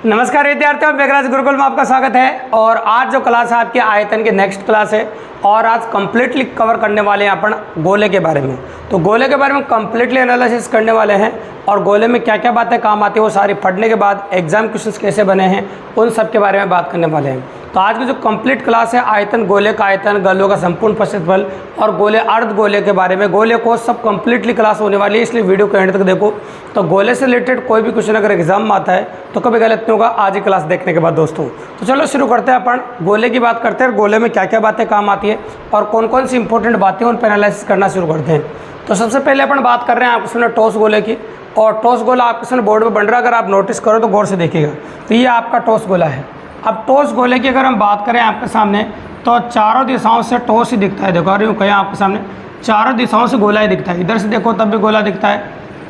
नमस्कार विद्यार्थियों, मेघराज गुरुकुल में आपका स्वागत है। और आज जो क्लास है आपके आयतन की नेक्स्ट क्लास है और आज कंप्लीटली कवर करने वाले हैं अपन गोले के बारे में। तो गोले के बारे में कंप्लीटली एनालिसिस करने वाले हैं और गोले में क्या क्या बातें काम आती है वो सारी पढ़ने के बाद एग्जाम क्वेश्चंस कैसे बने हैं उन सब के बारे में बात करने वाले हैं। तो आज की जो कंप्लीट क्लास है आयतन, गोले का आयतन, गोलों का संपूर्ण क्षेत्रफल और गोले अर्ध गोले के बारे में, गोले को सब कंप्लीटली क्लास होने वाली है, इसलिए वीडियो को एंड तक देखो। तो गोले से रिलेटेड कोई भी क्वेश्चन अगर एग्जाम में आता है तो कभी गलत नहीं होगा आज ही क्लास देखने के बाद दोस्तों। तो चलो शुरू करते हैं, अपन गोले की बात करते हैं। गोले में क्या क्या बातें काम आती है और कौन कौन सी इंपॉर्टेंट बातें उन पर एनालिसिस करना शुरू करते हैं। तो सबसे पहले अपन बात कर रहे हैं आपके सामने टॉस गोले की। और टॉस गोला आपके सामने बोर्ड में बन रहा है, अगर आप नोटिस करो तो गौर से देखिएगा। तो ये आपका टॉस गोला है। अब टॉस गोले की अगर हम बात करें आपके सामने तो चारों दिशाओं से टॉस ही दिखता है। देखो अरे कहीं आपके सामने चारों दिशाओं से गोला ही दिखता है। इधर से देखो तब भी गोला दिखता है,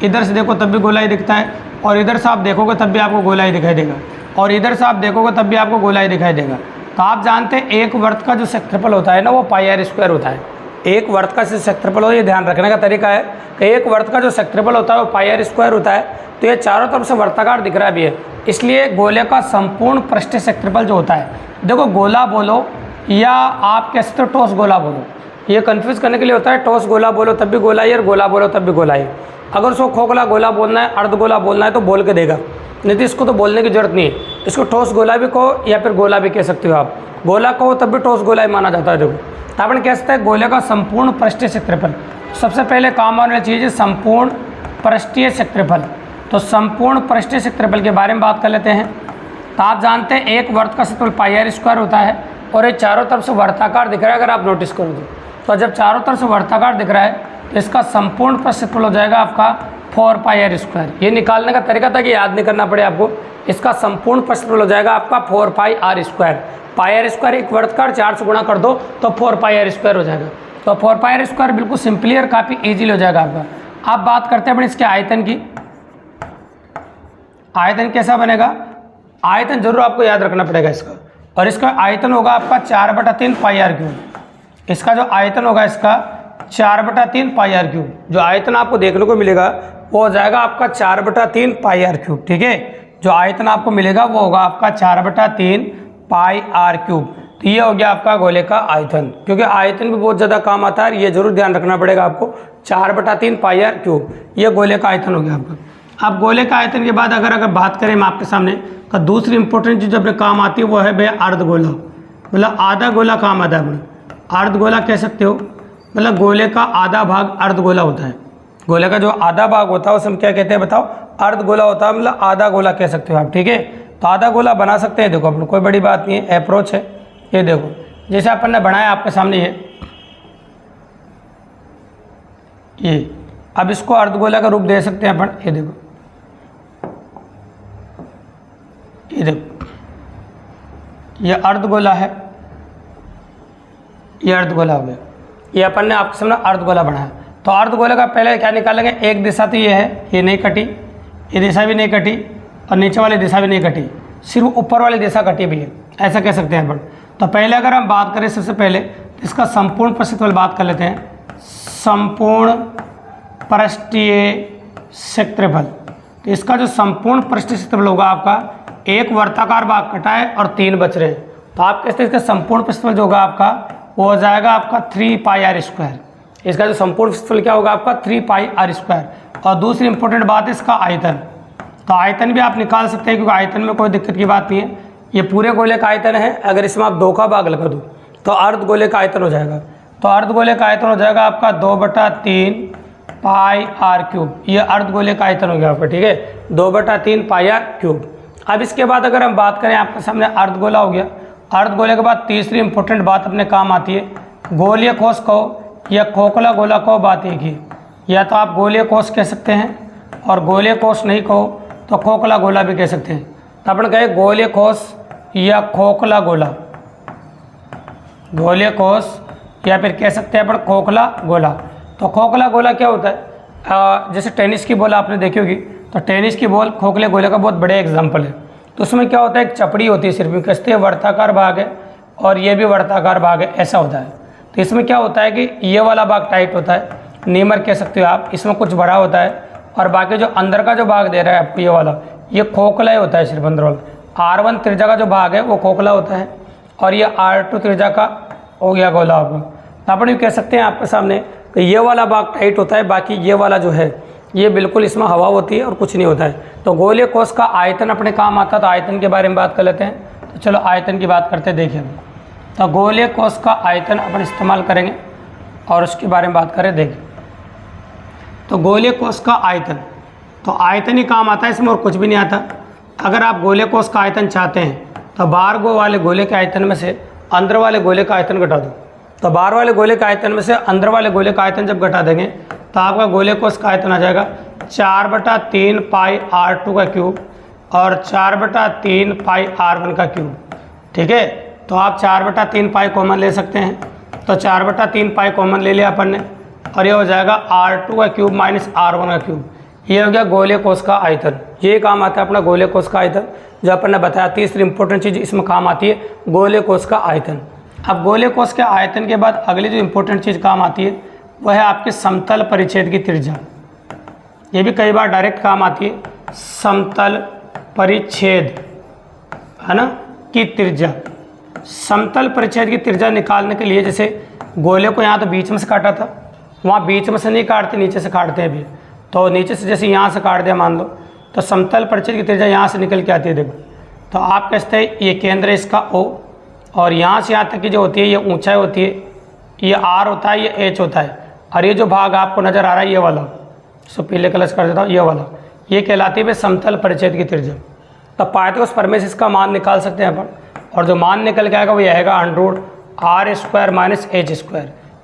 इधर से देखो तब भी गोला ही दिखता है, और इधर से आप देखोगे तब भी आपको गोला ही दिखाई देगा, और इधर से आप देखोगे तब भी आपको गोला ही दिखाई देगा। तो आप जानते हैं एक वर्त का जो क्षेत्रफल होता है ना वो पाई आर स्क्वायर होता है। एक वर्त का जो क्षेत्रफल हो, ये ध्यान रखने का तरीका है कि एक वर्त का जो क्षेत्रफल होता है वो पाई आर स्क्वायर होता है। तो ये चारों तरफ से वर्ताकार दिख रहा भी है, इसलिए गोले का संपूर्ण पृष्ठीय क्षेत्रफल जो होता है, देखो गोला बोलो या आप कह सकते हो टॉस गोला बोलो, ये कंफ्यूज करने के लिए होता है। टॉस गोला बोलो तब भी गोला ही और गोला बोलो तब भी गोला ही। अगर उसको खोखला गोला बोलना है, अर्ध गोला बोलना है तो बोल के देगा, नहीं तो इसको तो बोलने की जरूरत नहीं है। इसको ठोस गोला भी कहो या फिर गोला भी कह सकते हो आप। गोला कहो तब भी ठोस गोला ही माना जाता है। देखो तो अपन कह सकते हैं गोले का संपूर्ण पृष्ठीय क्षेत्रफल। सबसे पहले काम आने वाली चीज़ है संपूर्ण पृष्ठीय क्षेत्रफल। तो संपूर्ण पृष्ठीय क्षेत्रफल के बारे में बात कर लेते हैं। तो आप जानते हैं एक वर्त का क्षेत्रफल पाई आर स्क्वायर होता है और ये चारों तरफ से वर्ताकार दिख रहा है। अगर आप नोटिस करो तो जब चारों तरफ से वर्ताकार दिख रहा है तो इसका संपूर्ण क्षेत्रफल हो जाएगा आपका 4 पाई आर स्क्वायर। ये निकालने का तरीका था कि याद नहीं करना पड़े आपको। इसका संपूर्ण क्षेत्रफल हो जाएगा आपका 4 pi R square. Pi R square एक वर्त का 4 से गुणा कर दो तो 4 पाई आर स्क्वायर हो जाएगा। तो 4 पाई आर स्क्वायर बिल्कुल सिंपली और काफ़ी ईजिली हो जाएगा आपका। आप बात करते हैं अपने इसके आयतन की। आयतन कैसा बनेगा? आयतन जरूर आपको याद रखना पड़ेगा इसका, और इसका आयतन होगा आपका 4/3 पाई आर क्यूब। इसका जो आयतन होगा इसका 4/3 पाई आर क्यूब। जो आयतन आपको देखने को मिलेगा वो हो जाएगा आपका 4/3 पाई आर क्यूब। ठीक है, जो आयतन आपको मिलेगा वो होगा आपका 4/3 पाई आर क्यूब। तो ये हो गया आपका गोले का आयतन, क्योंकि आयतन भी बहुत ज़्यादा काम आता है, ये जरूर ध्यान रखना पड़ेगा आपको। 4/3 पाई आर क्यूब ये गोले का आयतन हो गया आपका। अब गोले का आयतन के बाद अगर बात करें हम आपके सामने का दूसरी इंपॉर्टेंट चीज़ अपने काम आती है वो है भैया अर्ध गोला। मतलब आधा गोला काम आता है अपने। अर्ध गोला कह सकते हो, मतलब गोले का आधा भाग अर्ध गोला होता है। गोले का जो आधा भाग होता है उसे हम क्या कहते हैं बताओ? अर्ध गोला होता है, मतलब आधा गोला कह सकते हो आप। ठीक है, तो आधा गोला बना सकते हैं। देखो अपन कोई बड़ी बात नहीं है, अप्रोच है। ये देखो जैसे अपन ने बनाया आपके सामने ये अब इसको अर्ध गोला का रूप दे सकते हैं अपन। ये देखो, ये देखो ये अर्ध गोला है, ये अर्ध गोला हो गया। ये अपन ने आपके सामने अर्ध गोला बनाया। तो अर्ध गोले का पहले क्या निकालेंगे? एक दिशा तो ये है, ये नहीं कटी, ये दिशा भी नहीं कटी और नीचे वाली दिशा भी नहीं कटी, सिर्फ ऊपर वाली दिशा कटी भी है, ऐसा कह सकते हैं अपन। तो पहले अगर हम बात करें सबसे पहले इसका संपूर्ण क्षेत्रफल बात कर लेते हैं। संपूर्ण पृष्ठीय क्षेत्रफल, तो इसका जो संपूर्ण पृष्ठीय क्षेत्रफल होगा आपका, एक वर्ताकार भाग कटा है और 3 बच रहे हैं, तो आप कहते हैं इसका संपूर्ण क्षेत्रफल जो होगा आपका वो हो जाएगा आपका 3 पाई आर स्क्वायर। इसका जो संपूर्ण क्षेत्रफल क्या होगा आपका 3 पाई आर स्क्वायर। और दूसरी इंपॉर्टेंट बात है इसका आयतन। तो आयतन भी आप निकाल सकते हैं, क्योंकि आयतन में कोई दिक्कत की बात नहीं है। ये पूरे गोले का आयतन है, अगर इसमें आप 2 का भाग लगा दो तो अर्ध गोले का आयतन हो जाएगा। तो अर्ध गोले का आयतन हो जाएगा आपका 2/3 पाई आर क्यूब। ये अर्ध गोले का आयतन हो गया आपका। ठीक है, 2/3 पाई आर क्यूब। अब इसके बाद अगर हम बात करें आपके सामने अर्ध गोला हो गया। अर्ध गोले के बाद तीसरी इंपॉर्टेंट बात अपने काम आती है। गोलीय कोष कहो या खोखला गोला कहो, बात एक ही। या तो आप गोलीय कोष कह सकते हैं, और गोलीय कोष नहीं कहो तो खोखला गोला भी कह सकते हैं। तो अपन कहे गोलीय कोष या खोखला गोला, गोलीय कोष या फिर कह सकते हैं अपन खोखला गोला। तो खोखला गोला क्या होता है? जैसे टेनिस की बॉल आपने देखी होगी, तो टेनिस की बॉल खोखले गोले का बहुत बड़ा एग्जाम्पल है। तो उसमें क्या होता है? एक चपड़ी होती है, सिर्फ कसते वर्ताकार भाग है और ये भी वर्ताकार भाग है, ऐसा होता है। तो इसमें क्या होता है कि ये वाला भाग टाइट होता है, नीमर कह सकते हो आप, इसमें कुछ बड़ा होता है, और बाकी जो अंदर का जो भाग दे रहा है आपको ये वाला, ये खोखला ही होता है सिर्फ अंदर वाला। R1 त्रिज्या का जो भाग है वो खोखला होता है और ये R2 त्रिज्या का हो गया गोला होगा। तो अपन ये कह सकते हैं आपके सामने कि ये वाला भाग टाइट होता है, बाकी ये वाला जो है ये बिल्कुल इसमें हवा होती है और कुछ नहीं होता है। तो गोलीय कोश का आयतन अपने काम आता है, तो आयतन के बारे में बात कर लेते हैं। तो चलो आयतन की बात करते हैं। देखिए तो गोलीय कोश का आयतन अपन इस्तेमाल करेंगे और उसके बारे में बात करें। देखिए तो गोलीय कोश का आयतन, तो आयतन ही काम आता है, इसमें और कुछ भी नहीं आता। अगर आप गोलीय कोश का आयतन चाहते हैं तो बाहर वाले गोले के आयतन में से अंदर वाले गोले का आयतन घटा दो। तो बाहर वाले गोले के आयतन में से अंदर वाले गोले का आयतन जब घटा देंगे तो आपका गोलीय कोश का आयतन आ जाएगा 4/3 पाई R2 का क्यूब और 4/3 पाई R1 का क्यूब। ठीक है, तो आप 4/3 पाई कॉमन ले सकते हैं। तो 4/3 पाई कॉमन ले लिया अपन ने और ये हो जाएगा R2 का क्यूब माइनस R1 का क्यूब। ये हो गया गोलीय कोश का आयतन। ये काम आता है अपना गोलीय कोश का आयतन, जो अपन ने बताया। तीसरी इंपॉर्टेंट चीज़ इसमें काम आती है गोलीय कोश का आयतन। अब गोलीय कोश के आयतन के बाद अगली जो इंपॉर्टेंट चीज़ काम आती है वह है आपके समतल परिच्छेद की त्रिज्या। ये भी कई बार डायरेक्ट काम आती है। समतल परिच्छेद है ना की त्रिज्या। समतल परिच्छेद की त्रिज्या निकालने के लिए जैसे गोले को यहाँ तो बीच में से काटा था, वहाँ बीच में से नहीं काटते, नीचे से काटते हैं अभी। तो नीचे से जैसे यहाँ से काट दिया मान लो, तो समतल परिच्छेद की त्रिज्या यहाँ से निकल के आती है। देखो तो आप कहते हैं ये केंद्र इसका O और यहाँ से यहाँ तक की जो होती है ये ऊंचाई होती है, ये R होता है, ये H होता है। और ये जो भाग आपको नज़र आ रहा है ये वाला, सो पीले कलर कर देता हूँ, ये वाला ये कहलाती है समतल परिच्छेद की त्रिज्या। तो पाइथागोरस प्रमेय से इसका मान निकाल सकते हैं अपन, और जो मान निकल के आएगा वो ये आएगा √R² माइनस H²।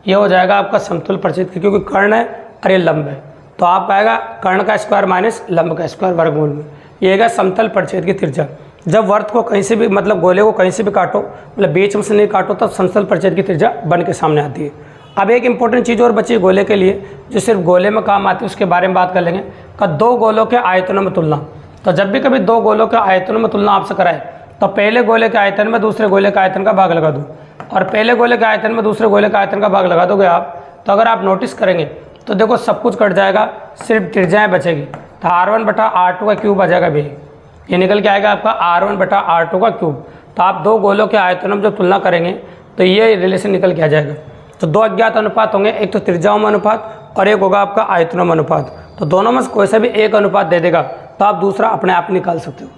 ये हो जाएगा आपका समतल परिच्छेद, क्योंकि कर्ण है और ये लंब है, तो आपका आएगा कर्ण का स्क्वायर माइनस लंब का स्क्वायर वर्गमूल में। ये आएगा समतल परिच्छेद की त्रिज्या। जब वर्त को कहीं से भी मतलब गोले को कहीं से भी काटो, मतलब बीच में से नहीं काटो, तब समतल परिच्छेद की त्रिज्या बन के सामने आती है। अब एक इंपॉर्टेंट चीज़ और बची गोले के लिए, जो सिर्फ गोले में काम आती है, उसके बारे में बात कर लेंगे का दो गोलों के आयतनों में तुलना। तो जब भी कभी दो गोलों के आयतनों में तुलना आपसे कराए तो पहले गोले के आयतन में दूसरे गोले के आयतन का भाग लगा दो, और पहले गोले के आयतन में दूसरे गोले के आयतन का भाग लगा दोगे आप, तो अगर आप नोटिस करेंगे तो देखो सब कुछ कट जाएगा, सिर्फ त्रिज्याएँ बचेगी। तो R1/R2 का क्यूब आ जाएगा भी, ये निकल के आएगा आपका R1/R2 का क्यूब। तो आप दो गोलों के आयतनों में जो तुलना करेंगे तो ये रिलेशन निकल के आ जाएगा। तो दो अज्ञात अनुपात होंगे, एक तो त्रिज्याओं में अनुपात और एक होगा आपका आयतनों में अनुपात। तो दोनों में से कोई सा भी एक अनुपात दे देगा तो आप दूसरा अपने आप निकाल सकते हो।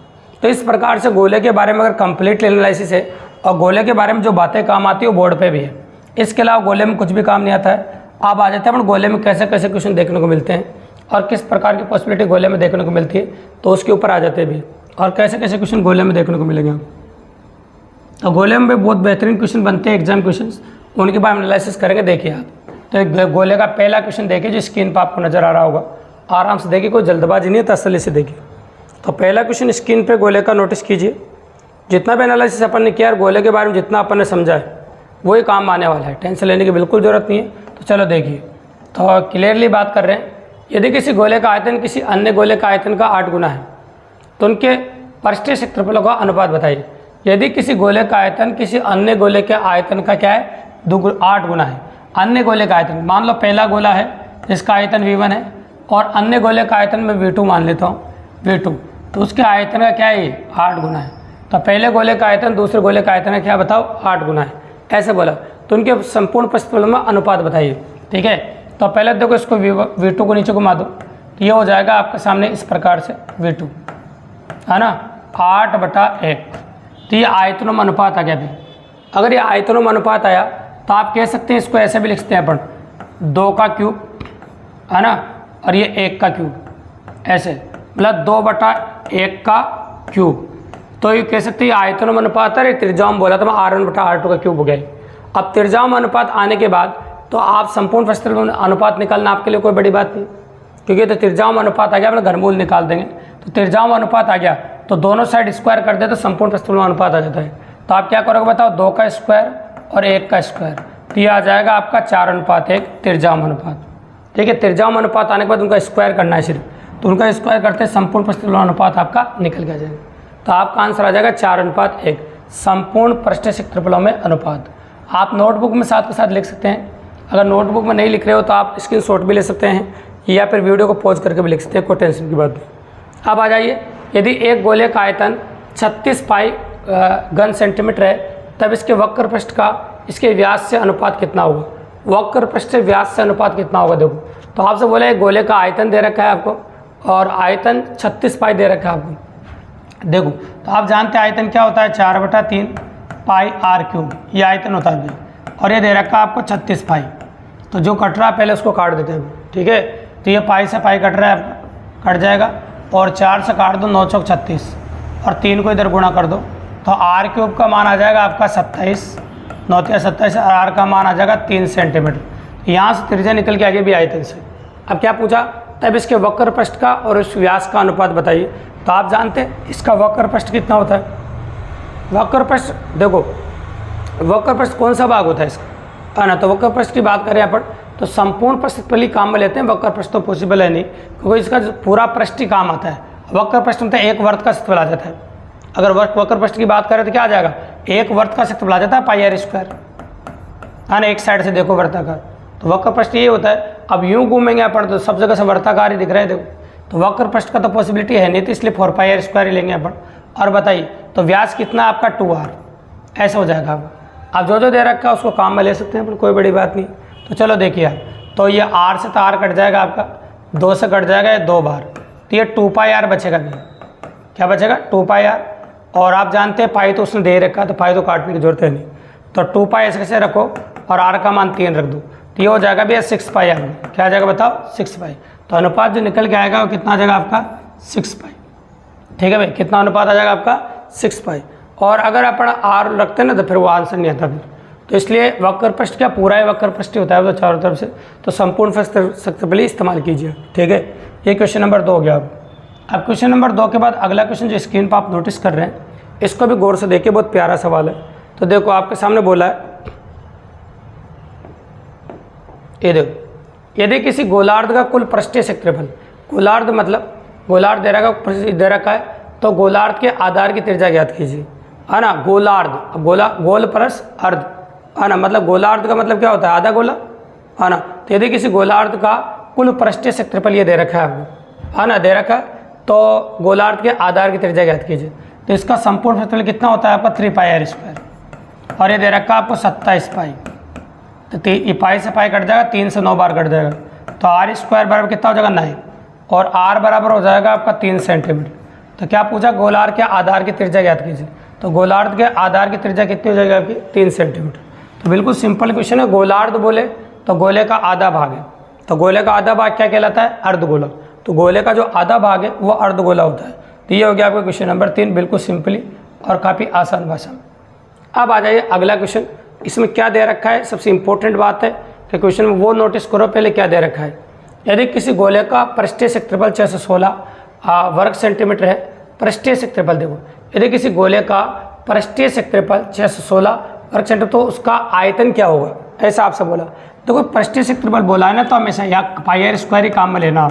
तो इस प्रकार से गोले के बारे में अगर कंप्लीट एनालिसिस है, और गोले के बारे में जो बातें काम आती है वो बोर्ड पे भी है। इसके अलावा गोले में कुछ भी काम नहीं आता है। आप आ जाते हैं अपन गोले में कैसे कैसे क्वेश्चन देखने को मिलते हैं और किस प्रकार की पॉसिबिलिटी गोले में देखने को मिलती है, तो उसके ऊपर आ जाते हैं भी, और कैसे कैसे क्वेश्चन गोले में देखने को मिलेंगे। तो गोले में भी बहुत बेहतरीन क्वेश्चन बनते हैं, एग्जाम क्वेश्चन, उनके बारे में एनालिसिस करेंगे। देखिए आप तो गोले का पहला क्वेश्चन देखिए जो स्क्रीन पर आपको नज़र आ रहा होगा, आराम से देखिए, कोई जल्दबाजी नहीं है, तसल्ली से देखिए। तो पहला क्वेश्चन स्क्रीन पे गोले का नोटिस कीजिए। जितना भी एनालिसिस अपन ने किया गोले के बारे में, जितना अपन ने समझा है वही काम आने वाला है, टेंशन लेने की बिल्कुल ज़रूरत नहीं है। तो चलो देखिए, तो क्लियरली बात कर रहे हैं, यदि किसी गोले का आयतन किसी अन्य गोले का आयतन का 8 गुना है तो उनके पृष्ठीय क्षेत्रफलों का अनुपात बताइए। यदि किसी गोले का आयतन किसी अन्य गोले के आयतन का क्या है 8 गुना है, अन्य गोले का आयतन, मान लो पहला गोला है जिसका आयतन V1 है और अन्य गोले का आयतन मैं V2 मान लेता हूँ, V2, तो उसके आयतन का क्या है 8 गुना है। तो पहले गोले का आयतन दूसरे गोले का आयतन है क्या बताओ 8 गुना है, ऐसे बोला। तो उनके संपूर्ण परिस्थितियों में अनुपात बताइए। ठीक है, तो पहले देखो इसको V2 को नीचे घुमा दो, तो ये हो जाएगा आपके सामने इस प्रकार से V2 है ना 8/1। तो ये आयतनों में अनुपात आ गया भी। अगर ये आयतनों में अनुपात आया तो आप कह सकते हैं इसको ऐसे भी लिखते हैं अपन 2 का क्यूब है ना, और ये 1 का क्यूब, ऐसे मतलब 2/1 का क्यूब। तो ये कह सकते हैं आयतनों में अनुपात है, त्रिज्याओं में बोला था मैं R1/R2 का क्यूब हो गया। अब त्रिज्याओं में अनुपात आने के बाद तो आप संपूर्ण परिस्थितियों में अनुपात निकालना आपके लिए कोई बड़ी बात नहीं, क्योंकि तो त्रिज्याओं में अनुपात आ गया, अपना घनमूल निकाल देंगे। तो त्रिज्याओं में अनुपात आ गया तो दोनों साइड स्क्वायर कर दे तो संपूर्ण परिस्थितियों में अनुपात आ जाता है। तो आप क्या करोगे बताओ 2 का स्क्वायर और 1 का स्क्वायर, तो ये आ जाएगा आपका 4:1 त्रिज्याओं में अनुपात। ठीक है, त्रिज्याओं में अनुपात आने के बाद उनका स्क्वायर करना है सिर्फ, तो उनका स्क्वायर करते संपूर्ण परिस्थितियों में अनुपात आपका निकल के आ जाएगा। तो आपका आंसर आ जाएगा 4:1 संपूर्ण पृष्ठीय क्षेत्रफलों में अनुपात। आप नोटबुक में साथ के साथ लिख सकते हैं, अगर नोटबुक में नहीं लिख रहे हो तो आप स्क्रीनशॉट भी ले सकते हैं या फिर वीडियो को पॉज करके भी लिख सकते हैं, कोई टेंशन की बात नहीं। अब आ जाइए, यदि एक गोले का आयतन 36 पाई घन सेंटीमीटर है, तब इसके वक्र पृष्ठ का इसके व्यास से अनुपात कितना होगा? वक्र पृष्ठ से व्यास से अनुपात कितना होगा? देखो, तो आपसे बोला है गोले का आयतन दे रखा है आपको, और आयतन 36 पाई दे रखा है आपको। देखो, तो आप जानते हैं आयतन क्या होता है, 4/3 पाई आर क्यूब, ये आयतन होता है भैया, और ये दे रखा है आपको 36 पाई। तो जो कट रहा है पहले उसको काट देते हैं, ठीक है। तो ये पाई से पाई कट रहा है, कट जाएगा, और 4 से काट दो 9 चौक 36, और 3 को इधर गुणा कर दो, तो आर क्यूब का मान आ जाएगा आपका 27, 9 × 27, और आर का मान आ जाएगा 3 सेंटीमीटर। यहाँ से त्रिज्या निकल के आगे भी आयतन से। अब क्या पूछा, तब इसके वक्र पृष्ठ का और इस व्यास का अनुपात बताइए। तो आप जानते हैं इसका वक्र पृष्ठ कितना होता है। वक्र पृष्ठ देखो, वक्र पृष्ठ कौन सा भाग होता है इसका, है ना। तो वक्र पृष्ठ की बात करें अपन, तो संपूर्ण पृष्ठ पहले काम में लेते हैं, वक्र पृष्ठ तो पॉसिबल है नहीं, क्योंकि इसका पूरा पृष्ठ ही काम आता है। वक्र पृष्ठ में एक वर्त का क्षेत्रफल आ जाता है। अगर वक्र पृष्ठ की बात करें तो क्या आ जाएगा, एक वर्त का क्षेत्रफल आ जाता है पाई आर स्क्वायर, है ना। एक साइड से देखो वर्ताकार, तो वक्र पृष्ठ ये होता है। अब यूँ घूमेंगे अपन तो सब जगह से वर्ताकार ही दिख रहा है, देखो। तो वक्र पृष्ठ का तो पॉसिबिलिटी है नहीं, तो इसलिए 4 पाई आर स्क्वायर ही लेंगे अपन। और बताइए, तो व्यास कितना आपका 2r, ऐसा हो जाएगा। अब जो दे रखा है उसको काम में ले सकते हैं अपन, कोई बड़ी बात नहीं। तो चलो देखिए आप, तो ये r से तो r कट जाएगा आपका, 2 से कट जाएगा ये 2 बार, तो ये 2 पाई आर बचेगा भी। क्या बचेगा, 2 पाई आर। और आप जानते हैं पाई तो उसने दे रखा है, तो पाई तो काटने की जरूरत है नहीं। तो 2 पाई ऐसे कैसे रखो, और r का मान 3 रख दो, तो ये हो जाएगा भैया 6 पाई आर। क्या आ जाएगा बताओ, 6 पाई। तो अनुपात जो निकल के आएगा वो कितना आ जाएगा आपका, 6 पाई। ठीक है भाई, कितना अनुपात आ जाएगा आपका, 6 पाई। और अगर अपन r रखते हैं ना तो फिर वो आंसर नहीं आता फिर। तो इसलिए वक्र पृष्ठ क्या पूरा है वक्र पृष्ठ होता है वो, तो चारों तरफ से, तो संपूर्ण क्षेत्रफल इस्तेमाल कीजिए। ठीक है, ये क्वेश्चन नंबर 2 हो गया। अब क्वेश्चन नंबर 2 के बाद अगला क्वेश्चन जो स्क्रीन पर आप नोटिस कर रहे हैं, इसको भी गौर से देखिए, बहुत प्यारा सवाल है। तो देखो आपके सामने बोला है, ये देखो, यदि किसी गोलार्ध का कुल पृष्ठीय क्षेत्रफल, गोलार्ध मतलब गोलार्ध दे रखा है, तो गोलार्ध के आधार की त्रिज्या ज्ञात कीजिए, है ना। गोलार्ध, गोल प्लस अर्ध, है ना, मतलब गोलार्ध का मतलब क्या होता है, आधा गोला, है ना। तो यदि किसी गोलार्ध का कुल पृष्ठीय क्षेत्रफल ये दे रखा है आपको, है ना, दे रखा है, तो गोलार्ध के आधार की त्रिज्या ज्ञात कीजिए। तो इसका संपूर्ण क्षेत्रफल कितना होता है आपका, 3 पाई आर स्क्वायर, और ये दे रखा है आपको 27 पाई। तो ये पाई से पाई कट जाएगा, 3 से 9 बार कट जाएगा, तो आर स्क्वायर बराबर कितना हो जाएगा, 9, और आर बराबर हो जाएगा आपका 3 सेंटीमीटर। तो क्या पूछा, गोलार्ध के आधार की त्रिज्या ज्ञात कीजिए। तो गोलार्ध के आधार की त्रिज्या कितनी हो जाएगी आपकी, 3 सेंटीमीटर। तो बिल्कुल सिंपल क्वेश्चन है। गोलार्ध बोले तो गोले का आधा भाग है, तो गोले का आधा भाग क्या कहलाता है, अर्धगोला। तो गोले का जो आधा भाग है वो अर्धगोला होता है। तो ये हो गया आपका क्वेश्चन नंबर 3, बिल्कुल सिंपली और काफ़ी आसान भाषा में। अब आ जाइए अगला क्वेश्चन। इसमें क्या दे रखा है, सबसे इंपॉर्टेंट बात है कि क्वेश्चन में वो नोटिस करो पहले क्या दे रखा है। यदि किसी गोले का पृष्ठीय क्षेत्रफल 616 वर्ग सेंटीमीटर है, पृष्ठीय क्षेत्रफल देखो, यदि किसी गोले का पृष्ठीय क्षेत्रफल 616 वर्ग सेंटीमीटर, तो उसका आयतन क्या होगा, ऐसा आपसे बोला। देखो पृष्ठीय क्षेत्रफल बोला है ना, तो हमेशा यहाँ पाई आर स्क्वायर ही काम में लेना,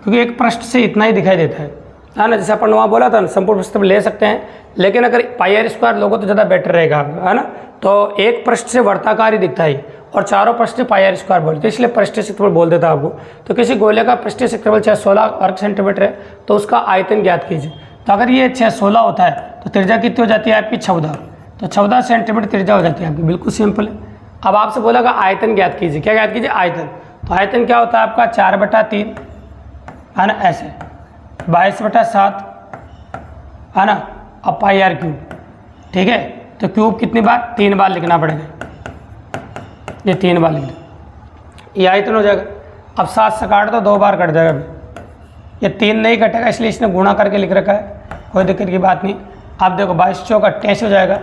क्योंकि एक पृष्ठ से इतना ही दिखाई देता है ना। जैसे अपन वहाँ बोला था ना, संपूर्ण क्षेत्रफल ले सकते हैं, लेकिन अगर पाई आर स्क्वायर लोगो तो ज़्यादा बेटर रहेगा, है ना। तो एक पृष्ठ से वर्ताकार ही दिखता है, और चारों पृष्ठ से पाई आर स्क्वायर बोलते, इसलिए पृष्ठीय क्षेत्रफल बोल देता आपको। तो किसी गोले का पृष्ठीय क्षेत्रफल 616 वर्ग सेंटीमीटर है, तो उसका आयतन ज्ञात कीजिए। तो अगर ये 616 होता है तो त्रिज्या कितनी हो जाती है आपकी, 14, तो 14 सेंटीमीटर त्रिज्या हो जाती है आपकी, बिल्कुल सिंपल है। अब आपसे बोला कि आयतन ज्ञात कीजिए, क्या ज्ञात कीजिए, आयतन। तो आयतन क्या होता है आपका, 4/3, है ना, ऐसे 22/7, है ना, अब पाई आर क्यूब। ठीक है, तो क्यूब कितनी बार, 3 बार लिखना पड़ेगा, ये 3 बार लिख दो, ये आयतन हो जाएगा। अब 7 से काट दो, 2 बार कट जाएगा अभी, ये 3 नहीं कटेगा, इसलिए इसने गुणा करके लिख रखा है, कोई दिक्कत की बात नहीं। आप देखो 22 चौक 28 हो जाएगा,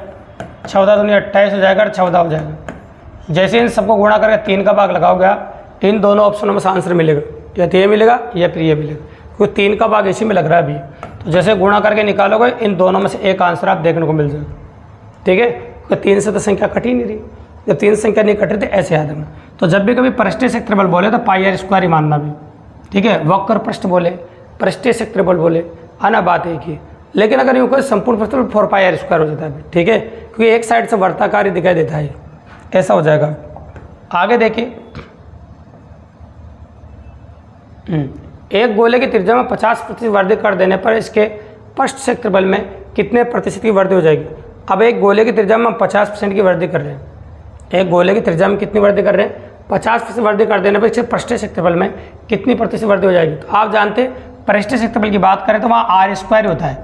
14 दूनी 28 हो जाएगा, और 14 हो जाएगा। जैसे इन सबको गुणा करके 3 का भाग लगाओगे आप, इन दोनों ऑप्शनों में से आंसर मिलेगा, या तो ये मिलेगा या फिर ये मिलेगा, क्योंकि 3 का भाग इसी में लग रहा है अभी। तो जैसे गुणा करके निकालोगे, इन दोनों में से एक आंसर आप देखने को मिल जाएगा। ठीक है, क्योंकि 3 से तो संख्या कट ही नहीं रही, जब 3 संख्या नहीं कट रही थी ऐसे याद रखना। तो जब भी कभी पृष्ठीय क्षेत्रफल बोले तो पाई आर स्क्वायर ही मानना भी। ठीक है, वक्र पृष्ठ बोले, पृष्ठीय क्षेत्रफल बोले, आना बात एक ही। लेकिन अगर यूँ करें संपूर्ण क्षेत्रफल 4 पाई आर स्क्वायर हो जाता है। ठीक है, क्योंकि एक साइड से वर्ताकार ही दिखाई देता है, ऐसा हो जाएगा। आगे देखिए, एक गोले की त्रिज्या में 50% वृद्धि कर देने पर इसके पृष्ठ क्षेत्रफल में कितने प्रतिशत की वृद्धि हो जाएगी। अब एक गोले की त्रिज्या में हम 50% की वृद्धि कर रहे हैं। एक गोले की त्रिज्या में कितनी वृद्धि कर रहे हैं, 50% वृद्धि कर देने पर सिर्फ पृष्ठीय क्षेत्रफल में कितनी प्रतिशत वृद्धि हो जाएगी। तो आप जानते हैं पृष्ठीय क्षेत्रफल की बात करें तो वहाँ R² होता है।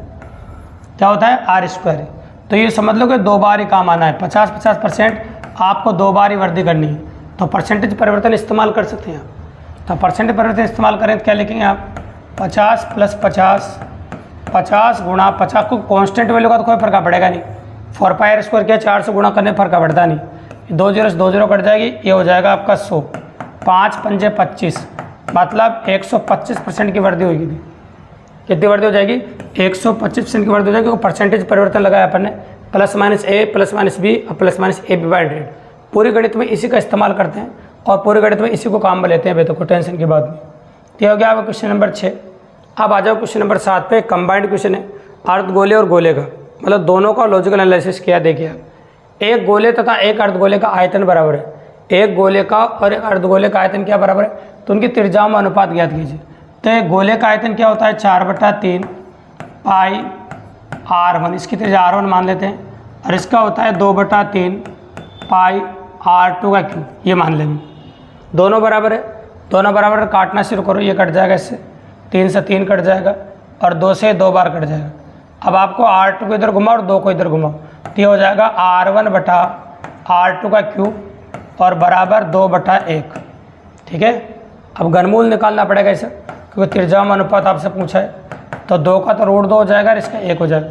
क्या होता है, R²। तो ये समझ लो कि 2 बार ही काम आना है। 50% आपको 2 बार ही वृद्धि करनी है। तो परसेंटेज परिवर्तन इस्तेमाल कर सकते हैं आप। तो परसेंटेज परिवर्तन इस्तेमाल करें तो क्या लिखेंगे आप, 50 + 50, 50 × 50 को कांस्टेंट वैल्यू का तो कोई फर्क पड़ेगा नहीं। 4πr² क्या 4 से गुणा करने फर्क पड़ता नहीं। 2 0 से 2 0 कट जाएगी, ये हो जाएगा आपका 100। 5 × 5 = 25, मतलब 125% की वृद्धि होगी। कितनी वृद्धि हो जाएगी, 125% की वृद्धि हो जाएगी। क्योंकि परसेंटेज परिवर्तन लगाया अपन ने, +-a +-b और +-ab/100। पूरी गणित में इसी का इस्तेमाल करते हैं और पूरे गणित में इसी को काम में लेते हैं बेटों को, टेंशन की बात नहीं। तो हो गया आपका क्वेश्चन नंबर 6। अब आ जाओ क्वेश्चन नंबर 7 पे। कंबाइंड क्वेश्चन है, अर्धगोले और गोले का, मतलब दोनों का लॉजिकल एनालिसिस किया। देखिए आप, एक गोले तथा एक अर्धगोले का आयतन बराबर है। एक गोले का और एक अर्धगोले का आयतन क्या बराबर है, तो उनकी त्रिज्याओं में अनुपात ज्ञात कीजिए। तो एक गोले का आयतन क्या होता है, 4/3 πr1, इसकी त्रिज्या r1 मान लेते हैं। और इसका होता है 2/3 πr2 का क्यूब, ये मान लेंगे। दोनों बराबर है, दोनों बराबर, काटना शुरू करो, ये कट जाएगा, इससे 3 से 3 कट जाएगा और 2 से 2 बार कट जाएगा। अब आपको r2 को इधर घुमाओ और 2 को इधर घुमाओ, तो ये हो जाएगा r1/r2 का क्यूब और बराबर 2/1। ठीक है। अब घनमूल निकालना पड़ेगा इसे, क्योंकि त्रिज्याओं में अनुपात आपसे पूछा है। तो 2 का तो √2 हो जाएगा और इसका 1 हो जाएगा।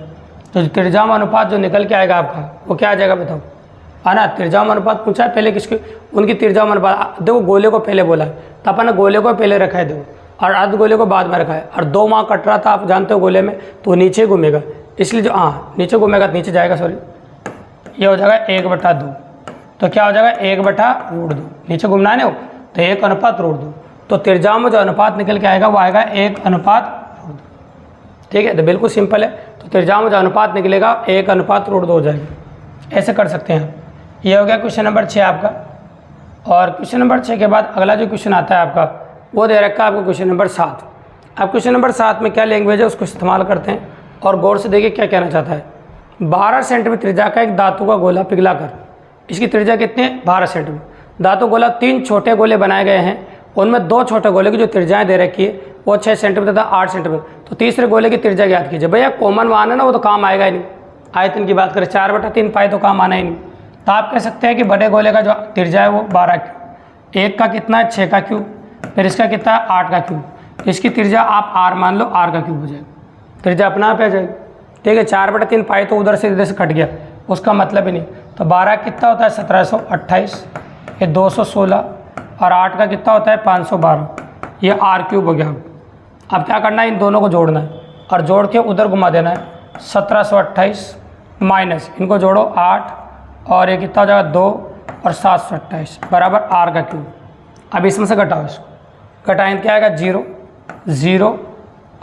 तो त्रिज्याओं में अनुपात जो निकल के आएगा आपका, वो क्या आ जाएगा बताओ, है ना। त्रिज्याओं में अनुपात पूछा है, पहले किसकी, उनकी त्रिज्याओं में अनुपात। देखो गोले को पहले बोला है तो अपन ने गोले को पहले रखा है, देखो, और अर्धगोले को बाद में रखा है। और 2 माह कट रहा था, आप जानते हो गोले में, तो नीचे घूमेगा, इसलिए जो नीचे घूमेगा तो नीचे जाएगा, सॉरी, ये हो जाएगा 1/2। तो क्या हो जाएगा, 1/√2, नीचे घूमना है ना, तो 1/√2। तो त्रिज्याओं में जो अनुपात निकल के आएगा वो आएगा 1/√2। ठीक है, तो बिल्कुल सिंपल है। तो त्रिज्याओं में जो अनुपात निकलेगा 1/√2 हो जाएगा। ऐसे कर सकते हैं। ये हो गया क्वेश्चन नंबर 6 आपका। और क्वेश्चन नंबर 6 के बाद अगला जो क्वेश्चन आता है आपका, वो दे रखा है आपको क्वेश्चन नंबर 7। अब क्वेश्चन नंबर 7 में क्या लैंग्वेज है उसको इस्तेमाल करते हैं और गौर से देखिए क्या कहना चाहता है। 12 सेंटीमीटर त्रिज्या का एक धातु का गोला पिघलाकर, इसकी त्रिज्या कितनी है, 12 सेंटीमीटर। धातु गोला 3 छोटे गोले बनाए गए हैं, उनमें 2 छोटे गोले की जो त्रिज्याएं दे रखी है वो 6 सेंटीमीटर तथा 8 सेंटीमीटर। तो तीसरे गोले की त्रिज्या ज्ञात कीजिए। भैया कॉमन मान है ना, वो तो काम आएगा ही नहीं। आयतन की बात करें 4/3 पाई तो काम आना ही नहीं। तो आप कह सकते हैं कि बड़े गोले का जो त्रिज्या है वो 12 क्यूब, एक का कितना है 6 का क्यूब, फिर इसका कितना है 8 का क्यूब। इसकी त्रिज्या आप r मान लो, r का क्यूब हो जाएगा, त्रिज्या अपना आप आ जाएगी। ठीक है, 4/3 पाई तो उधर से इधर से कट गया, उसका मतलब ही नहीं। तो 12 कितना होता है 1728, ये 216, और 8 का कितना होता है 512, ये r³ हो गया। अब क्या करना है, इन दोनों को जोड़ना है और जोड़ के उधर घुमा देना है। 1728 माइनस इनको जोड़ो 8 और ये कितना हो जाएगा 2 और 728 बराबर r का क्यूब। अब इसमें से घटाओ, इसको घटाएं क्या आएगा 0 0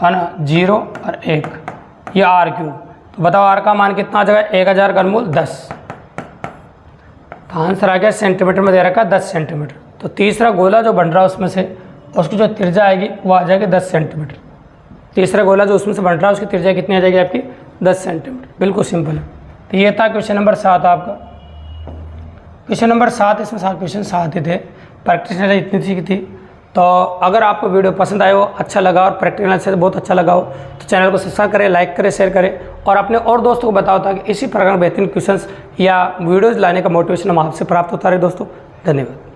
है ना, 0 और 1, ये r³। तो बताओ r का मान कितना आ जाएगा, 1000 घनमूल 10। तो आंसर आ गया सेंटीमीटर में दे रखा 10 सेंटीमीटर। तो तीसरा गोला जो बन रहा है उसमें से उसकी जो त्रिज्या आएगी वो आ जाएगी 10 सेंटीमीटर। तीसरा गोला जो उसमें से बन रहा है उसकी त्रिज्या कितनी आ जाएगी आपकी 10 सेंटीमीटर। बिल्कुल सिंपल है। तो ये था क्वेश्चन नंबर 7 आपका। क्वेश्चन नंबर 7, इसमें 7 क्वेश्चन 7 ही थे, प्रैक्टिस इतनी सी थी। तो अगर आपको वीडियो पसंद आए हो, अच्छा लगा और प्रैक्टिकल से बहुत अच्छा लगा हो तो चैनल को सब्सक्राइब करें, लाइक करें, शेयर करें और अपने और दोस्तों को बताओ ताकि इसी प्रकार के बेहतरीन क्वेश्चंस या वीडियोज़ लाने का मोटिवेशन हम आपसे प्राप्त होता रहे दोस्तों। धन्यवाद।